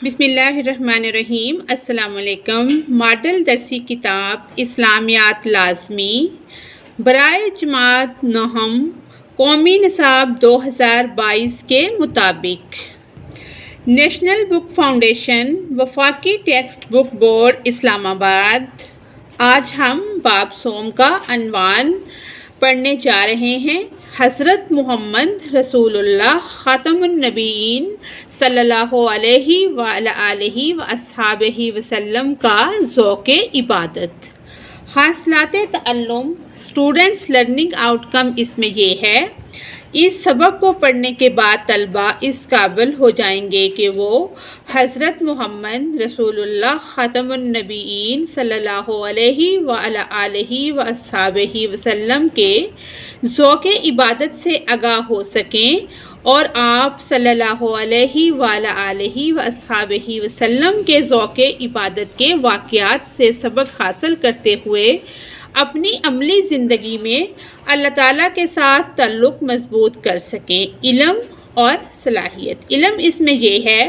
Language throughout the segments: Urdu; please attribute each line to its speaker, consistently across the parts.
Speaker 1: بسم اللہ الرحمن الرحیم۔ السلام علیکم۔ ماڈل درسی کتاب اسلامیات لازمی برائے جماعت نہم قومی نصاب 2022 کے مطابق نیشنل بک فاؤنڈیشن وفاقی ٹیکسٹ بک بورڈ اسلام آباد۔ آج ہم باب سوم کا عنوان پڑھنے جا رہے ہیں۔ حضرت محمد رسول اللہ خاتم النبیین صلی اللہ علیہ وآلہ وصحبہ وسلم کا ذوق عبادت۔ حاصلات تعلم اسٹوڈنٹس لرننگ آؤٹ کم اس میں یہ ہے، اس سبق کو پڑھنے کے بعد طلبہ اس قابل ہو جائیں گے کہ وہ حضرت محمد رسول اللہ خاتم النبیین صلی اللہ علیہ وآلہ وصحبہ وسلم کے ذوق عبادت سے آگاہ ہو سکیں اور آپ صلی اللہ علیہ وآلہ وصحبہ وسلم کے ذوق عبادت کے واقعات سے سبق حاصل کرتے ہوئے اپنی عملی زندگی میں اللہ تعالیٰ کے ساتھ تعلق مضبوط کر سکیں۔ علم اور صلاحیت۔ علم اس میں یہ ہے،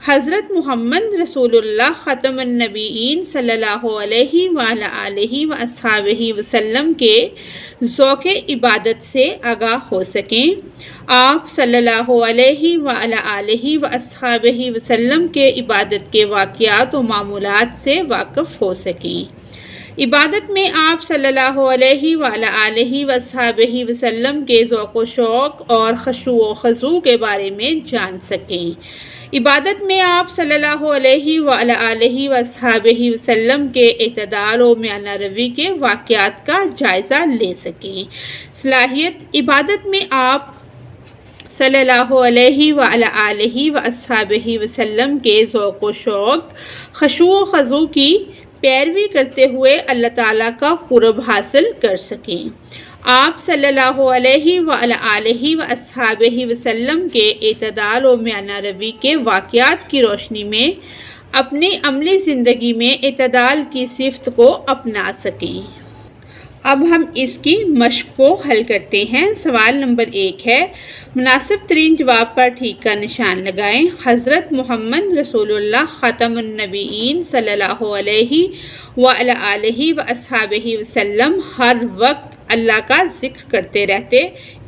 Speaker 1: حضرت محمد رسول اللہ ختم النبیین صلی اللہ علیہ وآلہ وصحبہ وسلم کے ذوق عبادت سے آگاہ ہو سکیں، آپ صلی اللہ علیہ وآلہ وصحبہ وسلم کے عبادت کے واقعات و معمولات سے واقف ہو سکیں۔ عبادت میں آپ صلی اللہ علیہ وآلہ وصحبہ وسلم کے ذوق و شوق اور خشوع و خضوع کے بارے میں جان سکیں۔ عبادت میں آپ صلی اللہ علیہ وآلہ وصحبہ وسلم کے اعتدال و میانہ روی کے واقعات کا جائزہ لے سکیں۔ صلاحیت۔ عبادت میں آپ صلی اللہ علیہ وآلہ وصحبہ وسلم کے ذوق و شوق خشوع و خضوع کی پیروی کرتے ہوئے اللہ تعالیٰ کا قرب حاصل کر سکیں۔ آپ صلی اللہ علیہ وآلہ وصحبہ وسلم کے اعتدال و میانہ روی کے واقعات کی روشنی میں اپنی عملی زندگی میں اعتدال کی صفت کو اپنا سکیں۔ اب ہم اس کی مشق کو حل کرتے ہیں۔ سوال نمبر 1 ہے، مناسب ترین جواب پر ٹھیک کا نشان لگائیں۔ حضرت محمد رسول اللہ خاتم النبیین صلی اللہ علیہ وآلہ وصحبہ وسلم ہر وقت اللہ کا ذکر کرتے رہتے،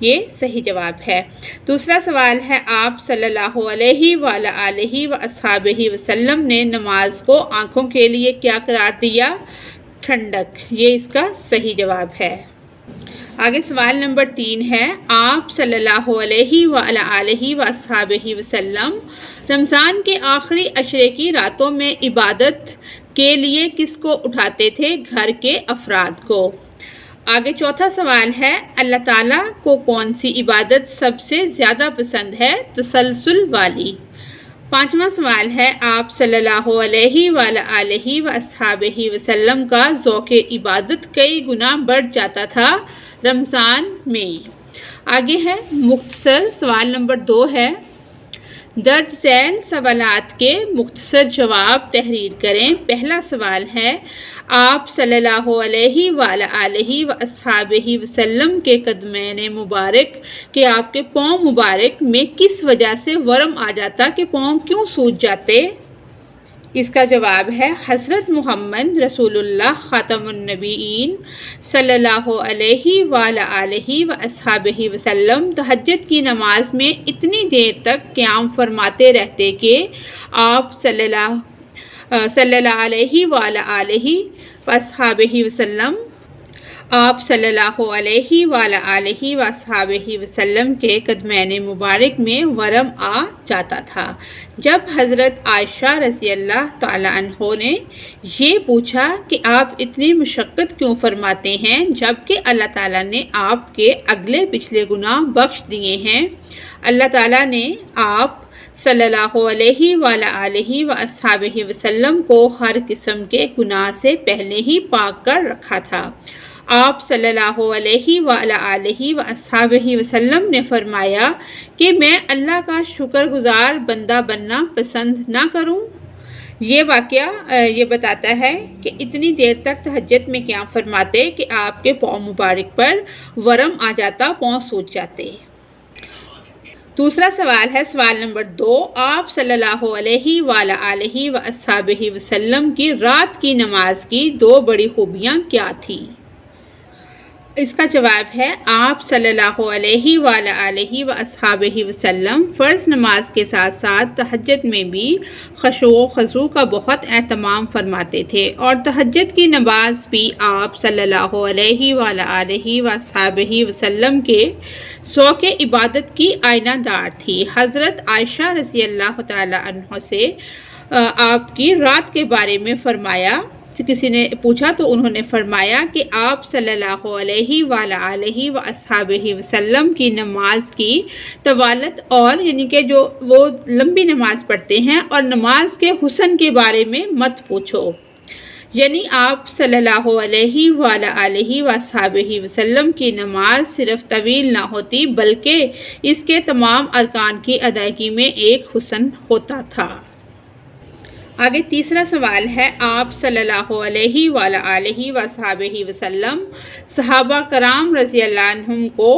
Speaker 1: یہ صحیح جواب ہے۔ دوسرا سوال ہے، آپ صلی اللہ علیہ وآلہ وصحبہ وسلم نے نماز کو آنکھوں کے لیے کیا قرار دیا؟ ٹھنڈک، یہ اس کا صحیح جواب ہے۔ آگے سوال نمبر 3 ہے، آپ صلی اللہ علیہ وآلہ وصحبہ وسلم رمضان کے آخری عشرے کی راتوں میں عبادت کے لیے کس کو اٹھاتے تھے؟ گھر کے افراد کو۔ آگے چوتھا سوال ہے، اللہ تعالیٰ کو کون سی عبادت سب سے زیادہ پسند ہے؟ تسلسل والی۔ پانچواں سوال ہے، آپ صلی اللہ علیہ وآلہ وصحبہ وسلم کا ذوق عبادت کئی گنا بڑھ جاتا تھا رمضان میں۔ آگے ہے مختصر۔ سوال نمبر 2 ہے، درج ذیل سوالات کے مختصر جواب تحریر کریں۔ پہلا سوال ہے، آپ صلی اللہ علیہ وآلہ وصحبہ وسلم کے قدمین مبارک کہ آپ کے پاؤں مبارک میں کس وجہ سے ورم آ جاتا کہ پاؤں کیوں سوج جاتے؟ اس کا جواب ہے، حضرت محمد رسول اللہ خاتم النبیین صلی اللہ علیہ وآلہ وصحبہ وسلم تہجد کی نماز میں اتنی دیر تک قیام فرماتے رہتے کہ آپ صلی اللہ علیہ وآلہ وصحبہ وسلم آپ صلی اللہ علیہ وآلہ وصحبہ وسلم کے قدمین مبارک میں ورم آ جاتا تھا۔ جب حضرت عائشہ رضی اللہ تعالیٰ عنہ نے یہ پوچھا کہ آپ اتنی مشقت کیوں فرماتے ہیں جبکہ اللہ تعالیٰ نے آپ کے اگلے پچھلے گناہ بخش دیے ہیں، اللہ تعالیٰ نے آپ صلی اللہ علیہ وآلہ وصحبہ وسلم کو ہر قسم کے گناہ سے پہلے ہی پاک کر رکھا تھا۔ آپ صلی اللہ علیہ وآلہ وصحبہ وسلم نے فرمایا کہ میں اللہ کا شکر گزار بندہ بننا پسند نہ کروں۔ یہ واقعہ یہ بتاتا ہے کہ اتنی دیر تک تہجد میں قیام فرماتے کہ آپ کے پاؤں مبارک پر ورم آ جاتا، پاؤں سوج جاتے۔ دوسرا سوال ہے سوال نمبر 2، آپ صلی اللہ علیہ وآلہ وصحبہ وسلم کی رات کی نماز کی 2 بڑی خوبیاں کیا تھیں؟ اس کا جواب ہے آپ صلی اللہ علیہ وآلہ وصحبہ وسلم فرض نماز کے ساتھ ساتھ تہجد میں بھی خشوع و خضوع کا بہت اہتمام فرماتے تھے، اور تہجد کی نماز بھی آپ صلی اللہ علیہ وآلہ وصحبہ وسلم کے ذوق عبادت کی آئینہ دار تھی۔ حضرت عائشہ رضی اللہ تعالی عنہ سے آپ کی رات کے بارے میں فرمایا، کسی نے پوچھا تو انہوں نے فرمایا کہ آپ صلی اللہ علیہ وآلہ وصحبہ وسلم کی نماز کی طوالت، اور یعنی کہ جو وہ لمبی نماز پڑھتے ہیں، اور نماز کے حسن کے بارے میں مت پوچھو، یعنی آپ صلی اللہ علیہ وآلہ وصحبہ وسلم کی نماز صرف طویل نہ ہوتی بلکہ اس کے تمام ارکان کی ادائیگی میں ایک حسن ہوتا تھا۔ آگے تیسرا سوال ہے، آپ صلی اللہ علیہ وآلہ وصحبہ وسلم صحابہ کرام رضی اللہ عنہم کو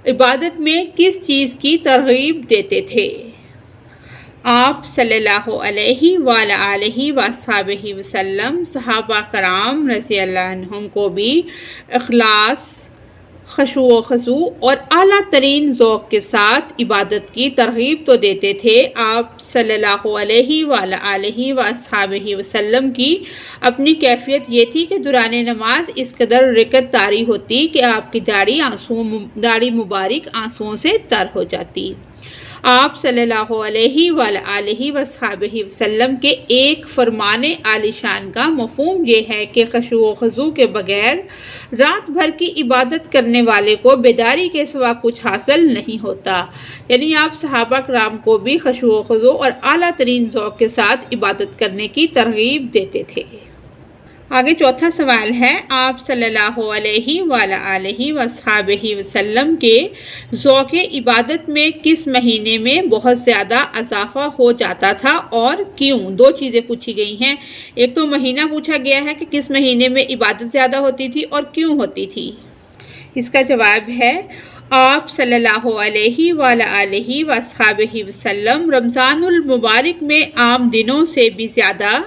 Speaker 1: عبادت میں کس چیز کی ترغیب دیتے تھے؟ آپ صلی اللہ علیہ وآلہ وصحبہ وسلم صحابہ کرام رضی اللہ عنہم کو بھی اخلاص، خشوع و خضوع اور اعلیٰ ترین ذوق کے ساتھ عبادت کی ترغیب تو دیتے تھے۔ آپ صلی اللہ علیہ وآلہ وصحبہ وسلم کی اپنی کیفیت یہ تھی کہ دوران نماز اس قدر رکعت طاری ہوتی کہ آپ کی داڑھی مبارک آنسوؤں سے تر ہو جاتی۔ آپ صلی اللہ علیہ وآلہ وصحبہ وسلم کے ایک فرمان عالی شان کا مفہوم یہ ہے کہ خشوع و خضوع کے بغیر رات بھر کی عبادت کرنے والے کو بیداری کے سوا کچھ حاصل نہیں ہوتا، یعنی آپ صحابہ کرام کو بھی خشوع و خضوع اور اعلیٰ ترین ذوق کے ساتھ عبادت کرنے کی ترغیب دیتے تھے۔ آگے چوتھا سوال ہے، آپ صلی اللہ علیہ وآلہ وصحبہ وسلم کے ذوق عبادت میں کس مہینے میں بہت زیادہ اضافہ ہو جاتا تھا اور کیوں؟ 2 چیزیں پوچھی گئی ہیں، ایک تو مہینہ پوچھا گیا ہے کہ کس مہینے میں عبادت زیادہ ہوتی تھی اور کیوں ہوتی تھی۔ اس کا جواب ہے آپ صلی اللہ علیہ وآلہ وصحبہ وسلم رمضان المبارک میں عام دنوں سے بھی زیادہ،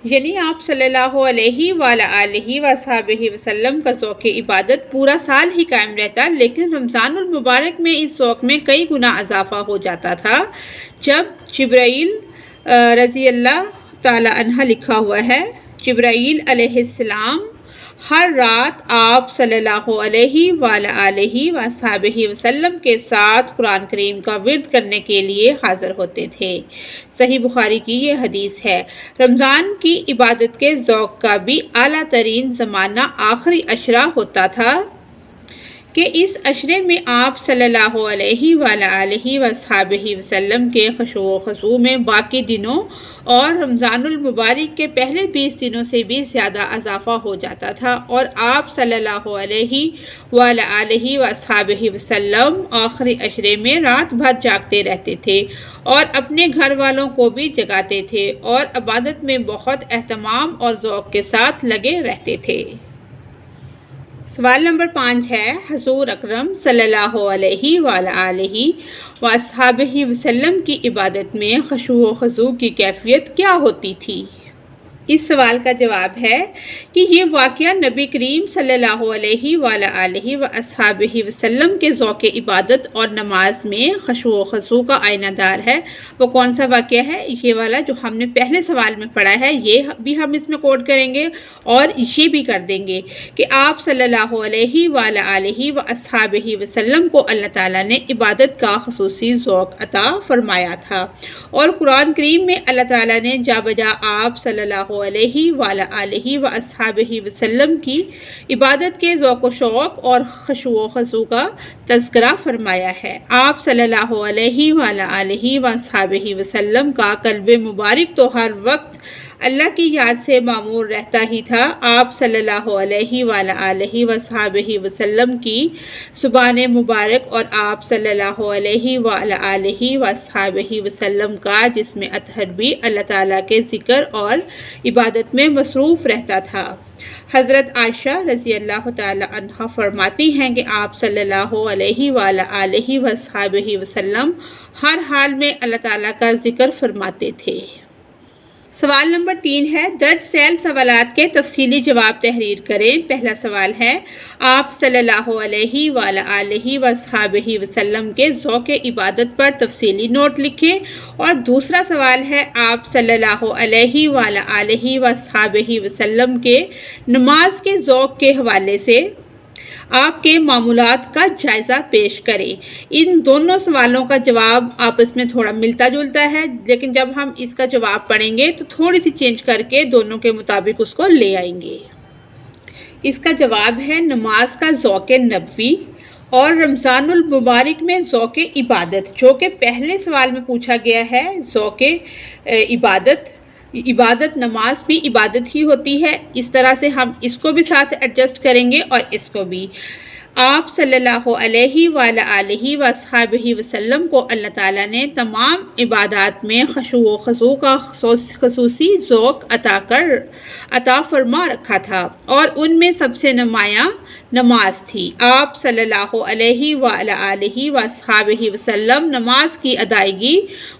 Speaker 1: یعنی آپ صلی اللہ علیہ وآلہ وصحبہ وسلم کا ذوق عبادت پورا سال ہی قائم رہتا، لیکن رمضان المبارک میں اس ذوق میں کئی گنا اضافہ ہو جاتا تھا، جب جبرائیل رضی اللہ تعالی عنہ لکھا ہوا ہے، جبرائیل علیہ السلام ہر رات آپ صلی اللہ علیہ وآلہ وصحبہ وسلم کے ساتھ قرآن کریم کا ورد کرنے کے لیے حاضر ہوتے تھے۔ صحیح بخاری کی یہ حدیث ہے۔ رمضان کی عبادت کے ذوق کا بھی اعلیٰ ترین زمانہ آخری عشرہ ہوتا تھا کہ اس عشرے میں آپ صلی اللہ علیہ وآلہ وصحبہ وسلم کے خشوع و خضوع میں باقی دنوں اور رمضان المبارک کے پہلے 20 دنوں سے بھی زیادہ اضافہ ہو جاتا تھا، اور آپ صلی اللہ علیہ وآلہ وصحبہ وسلم آخری عشرے میں رات بھر جاگتے رہتے تھے اور اپنے گھر والوں کو بھی جگاتے تھے اور عبادت میں بہت اہتمام اور ذوق کے ساتھ لگے رہتے تھے۔ سوال نمبر 5 ہے، حضور اکرم صلی اللہ علیہ وآلہ وصحبہ وسلم کی عبادت میں خشوع و خضوع کی کیفیت کیا ہوتی تھی؟ اس سوال کا جواب ہے کہ یہ واقعہ نبی کریم صلی اللہ علیہ وآلہ وصحبہ وسلم کے ذوق عبادت اور نماز میں خشوع و خضوع کا آئینہ دار ہے۔ وہ کون سا واقعہ ہے؟ یہ والا جو ہم نے پہلے سوال میں پڑھا ہے، یہ بھی ہم اس میں کوٹ کریں گے اور یہ بھی کر دیں گے کہ آپ صلی اللہ علیہ وآلہ وصحبہ وسلم کو اللہ تعالیٰ نے عبادت کا خصوصی ذوق عطا فرمایا تھا، اور قرآن کریم میں اللہ تعالیٰ نے جا بجا آپ صلی اللہ علیہ وآلہ وصحبہ وسلم کی عبادت کے ذوق و شوق اور خشوع و خضوع کا تذکرہ فرمایا ہے۔ آپ صلی اللہ علیہ وآلہ وصحبہ وسلم کا قلب مبارک تو ہر وقت اللہ کی یاد سے معمور رہتا ہی تھا۔ آپ صلی اللہ علیہ وآلہ وصحبہ وسلم کی زبان مبارک اور آپ صلی اللہ علیہ وآلہ وصحبہ وسلم کا جسم اطہر بھی اللہ تعالیٰ کے ذکر اور عبادت میں مصروف رہتا تھا۔ حضرت عائشہ رضی اللہ تعالی عنہا فرماتی ہیں کہ آپ صلی اللہ علیہ وآلہ وصحبہ وسلم ہر حال میں اللہ تعالیٰ کا ذکر فرماتے تھے۔ سوال نمبر 3 ہے، درج ذیل سوالات کے تفصیلی جواب تحریر کریں۔ پہلا سوال ہے، آپ صلی اللہ علیہ وآلہ وصحبہ وسلم کے ذوق عبادت پر تفصیلی نوٹ لکھیں۔ اور دوسرا سوال ہے، آپ صلی اللہ علیہ وآلہ وصحبہ وسلم کے نماز کے ذوق کے حوالے سے آپ کے معمولات کا جائزہ پیش کریں۔ ان دونوں سوالوں کا جواب آپس میں تھوڑا ملتا جلتا ہے، لیکن جب ہم اس کا جواب پڑھیں گے تو تھوڑی سی چینج کر کے دونوں کے مطابق اس کو لے آئیں گے۔ اس کا جواب ہے نماز کا ذوق نبوی اور رمضان المبارک میں ذوق عبادت، جو کہ پہلے سوال میں پوچھا گیا ہے۔ ذوق عبادت نماز بھی عبادت ہی ہوتی ہے، اس طرح سے ہم اس کو بھی ساتھ ایڈجسٹ کریں گے اور اس کو بھی۔ آپ صلی اللہ علیہ وآلہ وصحبہ وسلم کو اللہ تعالیٰ نے تمام عبادات میں خشوع و خضوع کا خصوصی ذوق عطا فرما رکھا تھا، اور ان میں سب سے نمایاں نماز تھی۔ آپ صلی اللہ علیہ وآلہ وصحبہ وسلم نماز کی ادائیگی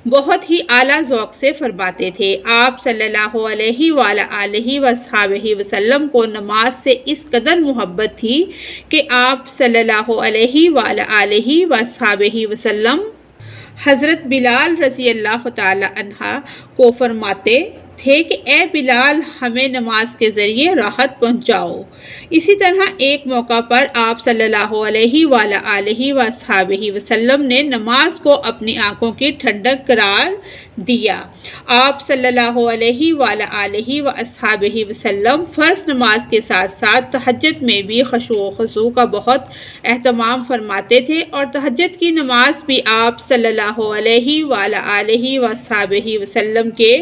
Speaker 1: بہت ہی اعلیٰ ذوق سے فرماتے تھے۔ آپ صلی اللہ علیہ وآلہ وصحبہ وسلم کو نماز سے اس قدر محبت تھی کہ آپ صلی اللہ علیہ وآلہ وصحبہ وسلم حضرت بلال رضی اللہ تعالی عنہ کو فرماتے تھے کہ اے بلال، ہمیں نماز کے ذریعے راحت پہنچاؤ۔ اسی طرح ایک موقع پر آپ صلی اللہ علیہ وآلہ وصحبہ وسلم نے نماز کو اپنی آنکھوں کی ٹھنڈک قرار دیا۔ آپ صلی اللہ علیہ وآلہ وصحبہ وسلم فرض نماز کے ساتھ ساتھ تہجد میں بھی خشوع و خضوع کا بہت اہتمام فرماتے تھے، اور تہجد کی نماز بھی آپ صلی اللہ علیہ وآلہ وصحبہ وسلم کے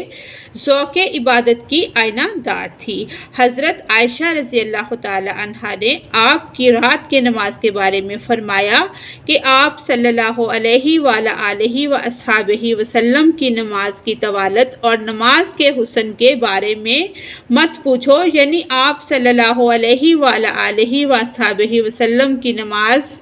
Speaker 1: ذوق عبادت کی آئینہ دار تھی۔ حضرت عائشہ رضی اللہ تعالی عنہا نے آپ کی رات کے نماز کے بارے میں فرمایا کہ آپ صلی اللہ علیہ وآلہ وصحبہ وسلم کی نماز کی طوالت اور نماز کے حسن کے بارے میں مت پوچھو، یعنی آپ صلی اللہ علیہ وآلہ وصحبہ وسلم کی نماز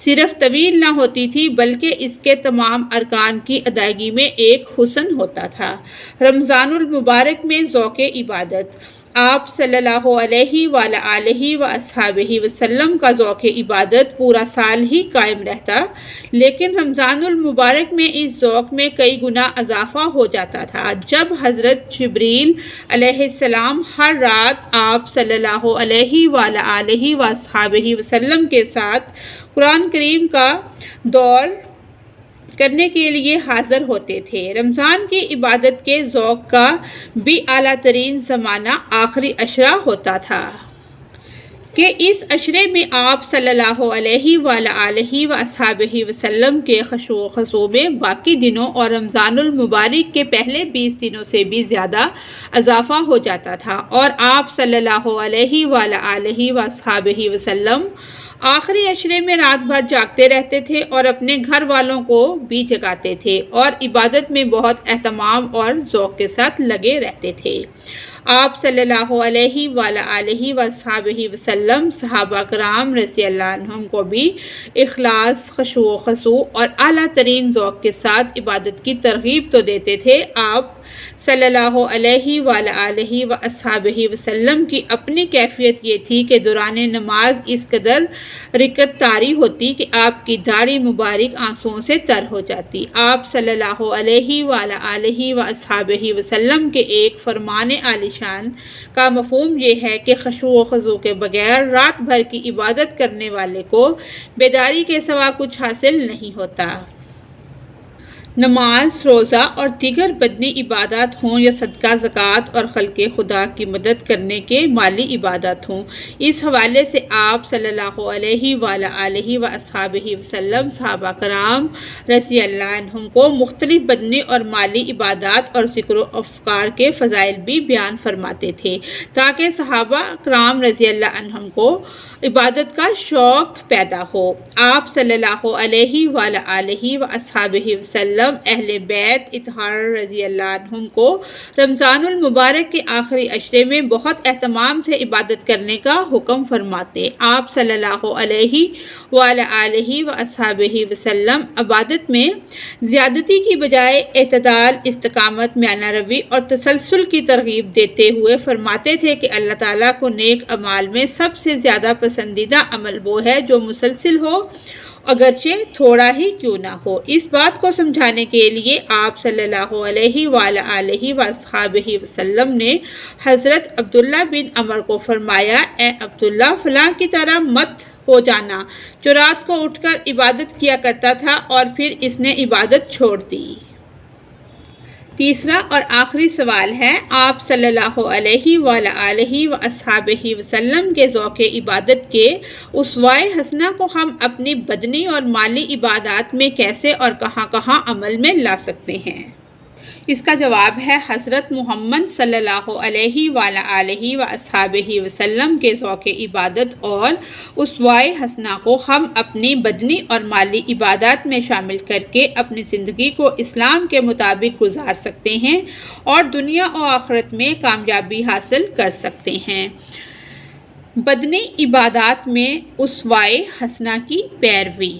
Speaker 1: صرف طویل نہ ہوتی تھی، بلکہ اس کے تمام ارکان کی ادائیگی میں ایک حسن ہوتا تھا۔ رمضان المبارک میں ذوق عبادت، آپ صلی اللہ علیہ وآلہ وصحبہ وسلم کا ذوق عبادت پورا سال ہی قائم رہتا، لیکن رمضان المبارک میں اس ذوق میں کئی گنا اضافہ ہو جاتا تھا، جب حضرت جبریل علیہ السلام ہر رات آپ صلی اللہ علیہ وآلہ وصحبہ وسلم کے ساتھ قرآن کریم کا دور کرنے کے لیے حاضر ہوتے تھے۔ رمضان کی عبادت کے ذوق کا بھی اعلیٰ ترین زمانہ آخری عشرہ ہوتا تھا کہ اس عشرے میں آپ صلی اللہ علیہ وآلہ وصحبہ وسلم کے خشوع و خضوع میں باقی دنوں اور رمضان المبارک کے پہلے 20 دنوں سے بھی زیادہ اضافہ ہو جاتا تھا، اور آپ صلی اللہ علیہ وآلہ وصحبہ وسلم آخری عشرے میں رات بھر جاگتے رہتے تھے اور اپنے گھر والوں کو بھی جگاتے تھے، اور عبادت میں بہت اہتمام اور ذوق کے ساتھ لگے رہتے تھے۔ آپ صلی اللہ علیہ وآلہ وصحبہ وسلم صحابہ کرام رضی اللہ عنہم کو بھی اخلاص، خشوع و خضوع اور اعلیٰ ترین ذوق کے ساتھ عبادت کی ترغیب تو دیتے تھے۔ آپ صلی اللہ علیہ وآلہ وصحبہ وسلم کی اپنی کیفیت یہ تھی کہ دوران نماز اس قدر رکت طاری ہوتی کہ آپ کی داڑھی مبارک آنسوؤں سے تر ہو جاتی۔ آپ صلی اللہ علیہ وآلہ وصحبہ وسلم کے ایک فرمان عالی شان کا مفہوم یہ ہے کہ خشوع و خضوع کے بغیر رات بھر کی عبادت کرنے والے کو بیداری کے سوا کچھ حاصل نہیں ہوتا۔ نماز، روزہ اور دیگر بدنی عبادات ہوں یا صدقہ، زکوٰۃ اور خلق خدا کی مدد کرنے کے مالی عبادات ہوں۔ اس حوالے سے آپ صلی اللہ علیہ وآلہ وصحبہ وسلم صحابہ کرام رضی اللہ عنہم کو مختلف بدنی اور مالی عبادات اور ذکر و اذکار کے فضائل بھی بیان فرماتے تھے تاکہ صحابہ کرام رضی اللہ عنہم کو عبادت کا شوق پیدا ہو۔ آپ صلی اللہ علیہ وآلہ وصحبہ وسلم اہل بیت اطہار رضی اللہ عنہم کو رمضان المبارک کے آخری عشرے میں بہت اہتمام سے عبادت کرنے کا حکم فرماتے۔ آپ صلی اللہ علیہ وآلہ وصحبہ وسلم عبادت میں زیادتی کی بجائے اعتدال، استقامت، میانہ روی اور تسلسل کی ترغیب دیتے ہوئے فرماتے تھے کہ اللہ تعالیٰ کو نیک اعمال میں سب سے زیادہ پسندیدہ عمل وہ ہے جو مسلسل ہو، اگرچہ تھوڑا ہی کیوں نہ ہو۔ اس بات کو سمجھانے کے لیے آپ صلی اللہ علیہ وآلہ وصحبہ وسلم نے حضرت عبداللہ بن عمر کو فرمایا، اے عبداللہ، فلاں کی طرح مت ہو جانا جو رات کو اٹھ کر عبادت کیا کرتا تھا اور پھر اس نے عبادت چھوڑ دی۔ تیسرا اور آخری سوال ہے، آپ صلی اللہ علیہ وآلہ وصحبہ وسلم کے ذوق عبادت کے اسوہ حسنہ کو ہم اپنی بدنی اور مالی عبادات میں کیسے اور کہاں کہاں عمل میں لا سکتے ہیں؟ اس کا جواب ہے، حضرت محمد صلی اللہ علیہ وآلہ وصحبہ وسلم کے ذوق عبادت اور اسوہ حسنہ کو ہم اپنی بدنی اور مالی عبادات میں شامل کر کے اپنی زندگی کو اسلام کے مطابق گزار سکتے ہیں اور دنیا و آخرت میں کامیابی حاصل کر سکتے ہیں۔ بدنی عبادات میں اسوہ حسنہ کی پیروی۔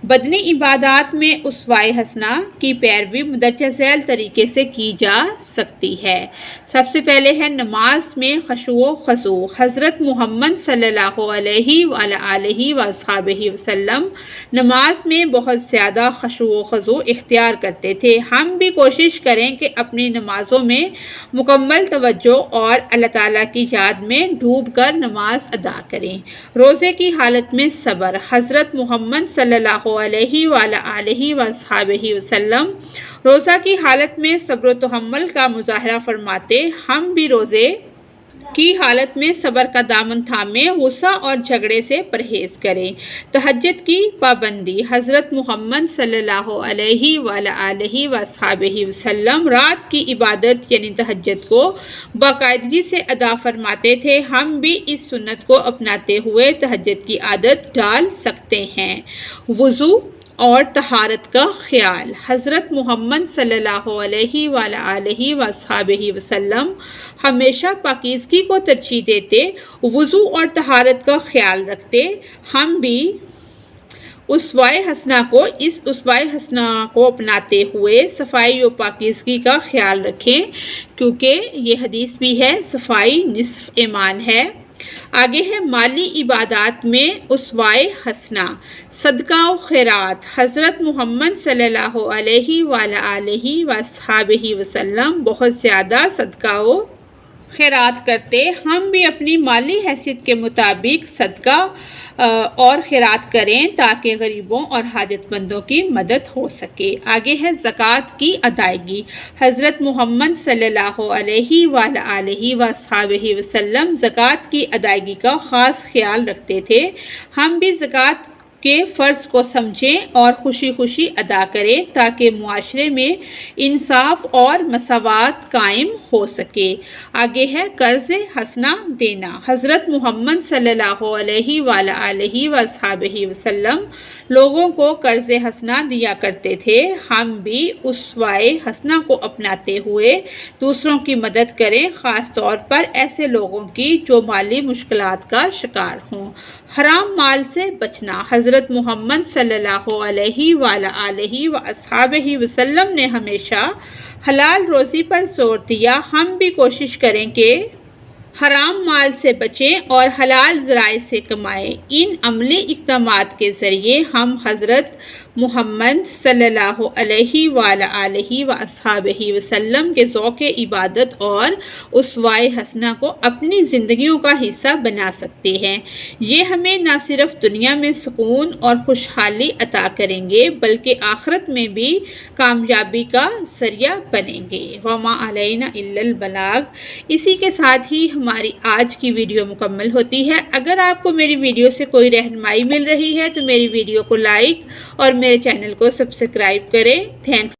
Speaker 1: بدنی عبادات میں اسوہ حسنہ کی پیروی مندرجہ ذیل طریقے سے کی جا سکتی ہے۔ سب سے پہلے ہے نماز میں خشوع و خضوع۔ حضرت محمد صلی اللہ علیہ وآلہ وصحبہ وسلم نماز میں بہت زیادہ خشوع و خضوع اختیار کرتے تھے۔ ہم بھی کوشش کریں کہ اپنی نمازوں میں مکمل توجہ اور اللہ تعالیٰ کی یاد میں ڈوب کر نماز ادا کریں۔ روزے کی حالت میں صبر۔ حضرت محمد صلی اللہ علیہ وآلہ وصحبہ وسلم روزہ کی حالت میں صبر و تحمل کا مظاہرہ فرماتے۔ ہم بھی روزے کی حالت میں صبر کا دامن تھامیں، غصہ اور جھگڑے سے پرہیز کریں۔ تہجد کی پابندی۔ حضرت محمد صلی اللہ علیہ وآلہ وصحبہ وسلم رات کی عبادت یعنی تہجد کو باقاعدگی سے ادا فرماتے تھے۔ ہم بھی اس سنت کو اپناتے ہوئے تہجد کی عادت ڈال سکتے ہیں۔ وضو اور طہارت کا خیال۔ حضرت محمد صلی اللہ علیہ وآلہ وصحبہ وسلم ہمیشہ پاکیزگی کو ترجیح دیتے، وضو اور طہارت کا خیال رکھتے۔ ہم بھی اسوہ حسنہ کو اپناتے ہوئے صفائی و پاکیزگی کا خیال رکھیں، کیونکہ یہ حدیث بھی ہے، صفائی نصف ایمان ہے۔ آگے ہے مالی عبادات میں اسوہ حسنہ۔ صدقہ و خیرات۔ حضرت محمد صلی اللہ علیہ وآلہ وصحبہ وسلم بہت زیادہ صدقہ و خیرات کرتے۔ ہم بھی اپنی مالی حیثیت کے مطابق صدقہ اور خیرات کریں تاکہ غریبوں اور حاجت مندوں کی مدد ہو سکے۔ آگے ہے زکوٰۃ کی ادائیگی۔ حضرت محمد صلی اللہ علیہ وآلہ وصحبہ وسلم زکوٰۃ کی ادائیگی کا خاص خیال رکھتے تھے۔ ہم بھی زکوٰۃ کے فرض کو سمجھیں اور خوشی خوشی ادا کریں تاکہ معاشرے میں انصاف اور مساوات قائم ہو سکے۔ آگے ہے قرض حسنہ دینا۔ حضرت محمد صلی اللہ علیہ وآلہ وصحبہ وسلم لوگوں کو قرض حسنہ دیا کرتے تھے۔ ہم بھی اسوہ حسنہ کو اپناتے ہوئے دوسروں کی مدد کریں، خاص طور پر ایسے لوگوں کی جو مالی مشکلات کا شکار ہوں۔ حرام مال سے بچنا۔ حضرت محمد صلی اللہ علیہ وآلہ وصحبہ وسلم نے ہمیشہ حلال روزی پر زور دیا۔ ہم بھی کوشش کریں کہ حرام مال سے بچیں اور حلال ذرائع سے کمائیں۔ ان عملی اقدامات کے ذریعے ہم حضرت محمد صلی اللہ علیہ وآلہ وصحبہ وسلم کے ذوق عبادت اور اسوہ حسنہ کو اپنی زندگیوں کا حصہ بنا سکتے ہیں۔ یہ ہمیں نہ صرف دنیا میں سکون اور خوشحالی عطا کریں گے بلکہ آخرت میں بھی کامیابی کا ذریعہ بنیں گے۔ وما علینا الا البلاغ۔ اسی کے ساتھ ہی ہماری آج کی ویڈیو مکمل ہوتی ہے۔ اگر آپ کو میری ویڈیو سے کوئی رہنمائی مل رہی ہے تو میری ویڈیو کو لائک اور میرے چینل کو سبسکرائب کریں۔ تھینکس